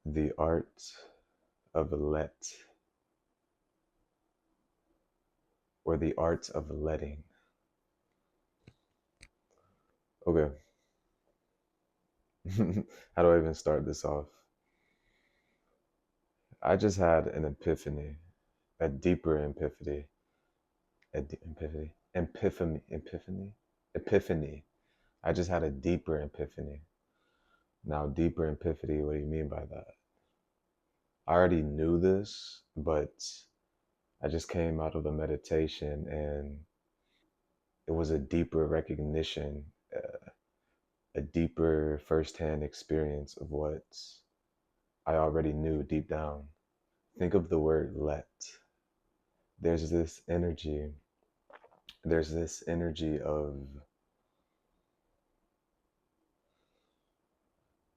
The art of let, or the art of letting. Okay. How do I even start this off? I just had an epiphany, a deeper epiphany, epiphany. I just had a deeper epiphany. Now, deeper epiphany, what do you mean by that? I already knew this, but I just came out of a meditation and it was a deeper recognition, a deeper firsthand experience of what I already knew deep down. Think of the word let. There's this energy, there's this energy of,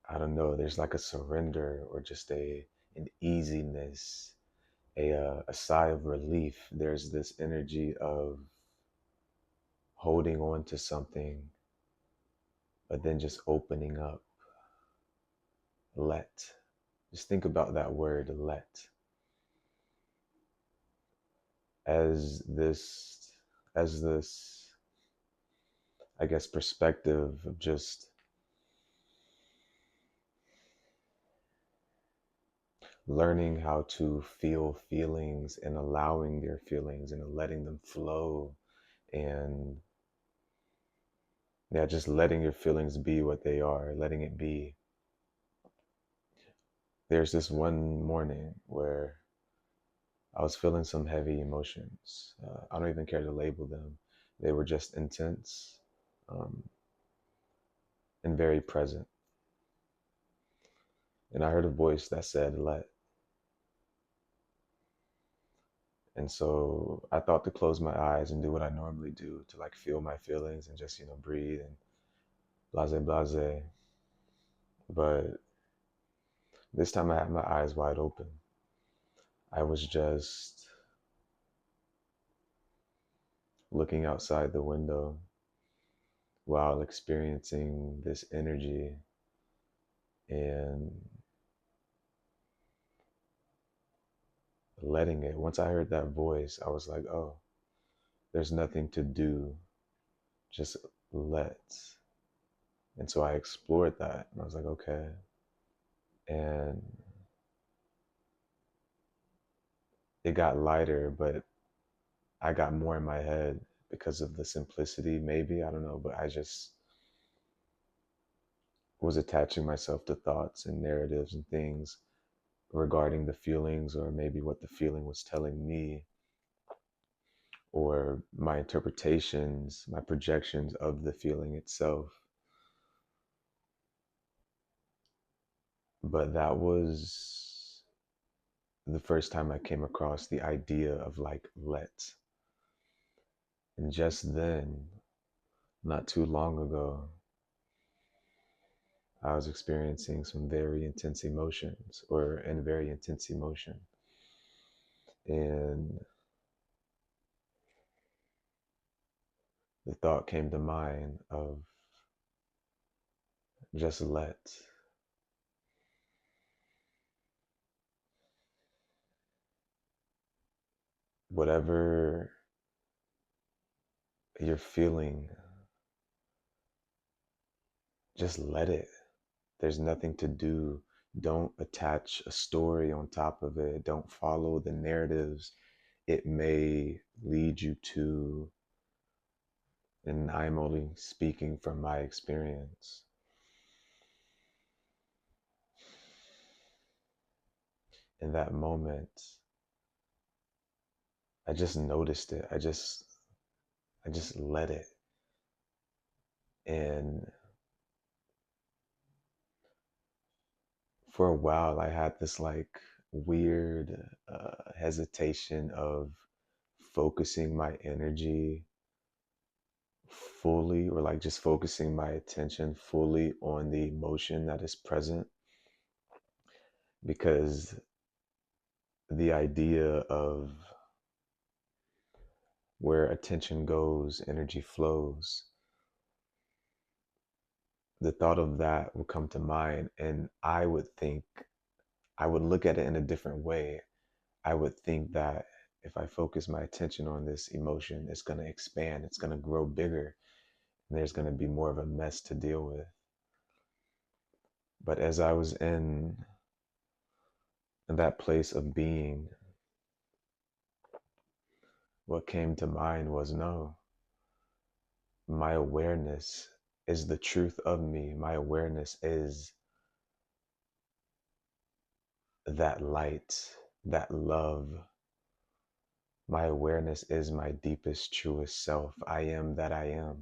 I don't know, there's like a surrender or just an easiness, a sigh of relief. There's this energy of holding on to something, but then just opening up. Let. Just think about that word let as this, I guess, perspective of just learning how to feel feelings and allowing their feelings and letting them flow, and yeah, just letting your feelings be what they are, letting it be. There's this one morning where I was feeling some heavy emotions. I don't even care to label them. They were just intense, um, and very present. And I heard a voice that said, let. And so I thought to close my eyes and do what I normally do to like feel my feelings and just, breathe and blase, blase. But this time I had my eyes wide open. I was just looking outside the window while experiencing this energy and letting it. Once I heard that voice, I was like, oh, there's nothing to do, just let. And so I explored that and I was like, okay. And it got lighter, but I got more in my head because of the simplicity, maybe, I don't know, but I just was attaching myself to thoughts and narratives and things regarding the feelings, or maybe what the feeling was telling me, or my interpretations, my projections of the feeling itself. But that was the first time I came across the idea of like let. And just then, not too long ago, I was experiencing some very intense emotions, or in very intense emotion. And the thought came to mind of just let. Whatever you're feeling, just let it. There's nothing to do. Don't attach a story on top of it. Don't follow the narratives it may lead you to. And I'm only speaking from my experience. In that moment, I just noticed it. I just let it. And for a while, I had this like weird hesitation of focusing my energy fully, or like just focusing my attention fully on the emotion that is present, because the idea of where attention goes, energy flows, the thought of that would come to mind, and I would think I would look at it in a different way. I would think that if I focus my attention on this emotion, it's going to expand, it's going to grow bigger, and there's going to be more of a mess to deal with. But as I was in that place of being, what came to mind was no, my awareness is the truth of me. My awareness is that light, that love. My awareness is my deepest, truest self. I am that I am.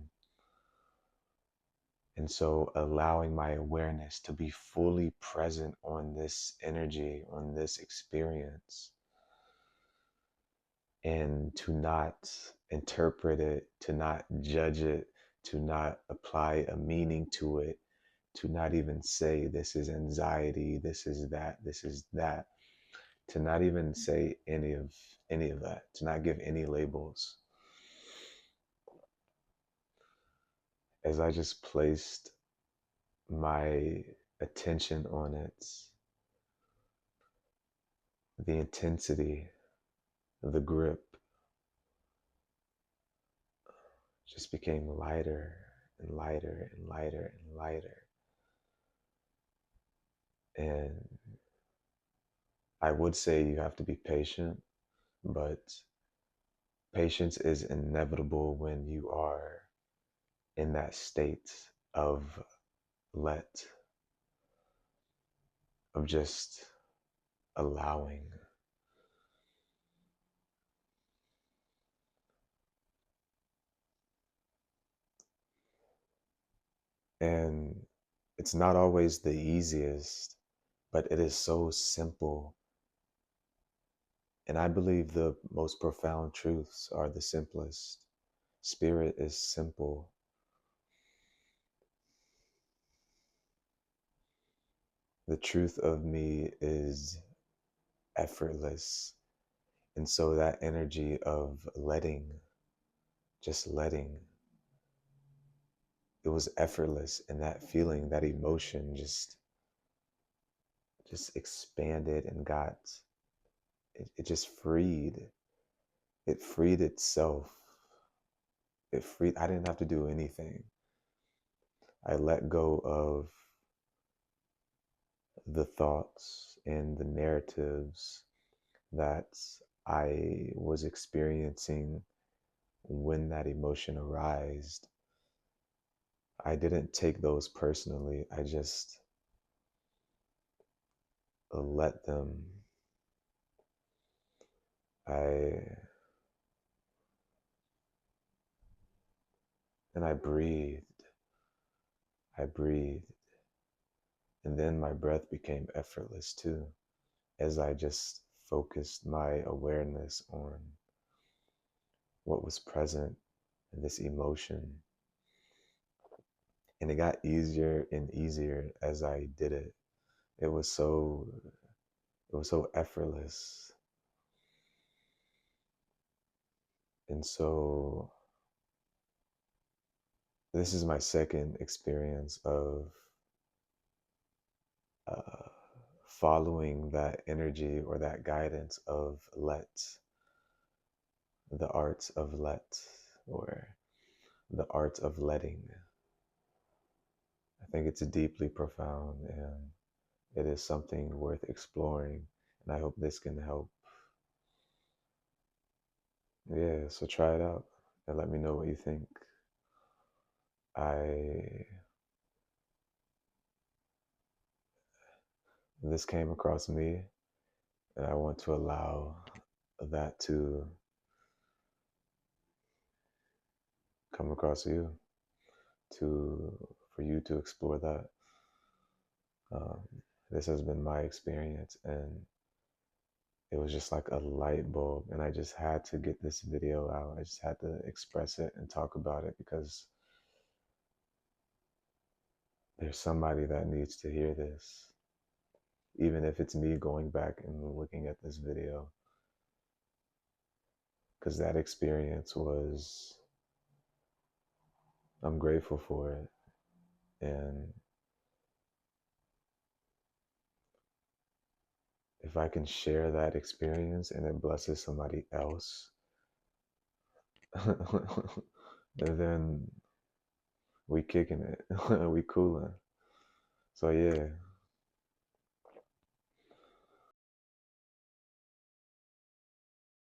And so allowing my awareness to be fully present on this energy, on this experience, and to not interpret it, to not judge it, to not apply a meaning to it, to not even say this is anxiety, this is that, this is that, to not even say any of that, to not give any labels. As I just placed my attention on it, the intensity, the grip just became lighter and lighter and lighter and lighter. And I would say you have to be patient, but patience is inevitable when you are in that state of let, of just allowing. And it's not always the easiest, but it is so simple. And I believe the most profound truths are the simplest. Spirit is simple. The truth of me is effortless. And so that energy of letting, just letting, it was effortless. And that feeling, that emotion just expanded and got, it just freed. It freed itself. It freed, I didn't have to do anything. I let go of the thoughts and the narratives that I was experiencing when that emotion arose. I didn't take those personally. I just let them. I and I breathed. I breathed. And then my breath became effortless too, as I just focused my awareness on what was present in this emotion. And it got easier and easier as I did it. It was so effortless. And so this is my second experience of uh, following that energy or that guidance of let, the art of let, or the art of letting. I think it's deeply profound and it is something worth exploring. And I hope this can help. Yeah, so try it out and let me know what you think. I This came across me and I want to allow that to come across you, to for you to explore that. Um, this has been my experience, and it was just like a light bulb, and I just had to get this video out. I just had to express it and talk about it because there's somebody that needs to hear this, even if it's me going back and looking at this video, because that experience was, I'm grateful for it. And if I can share that experience and it blesses somebody else, then we kicking it, we cooling. So yeah,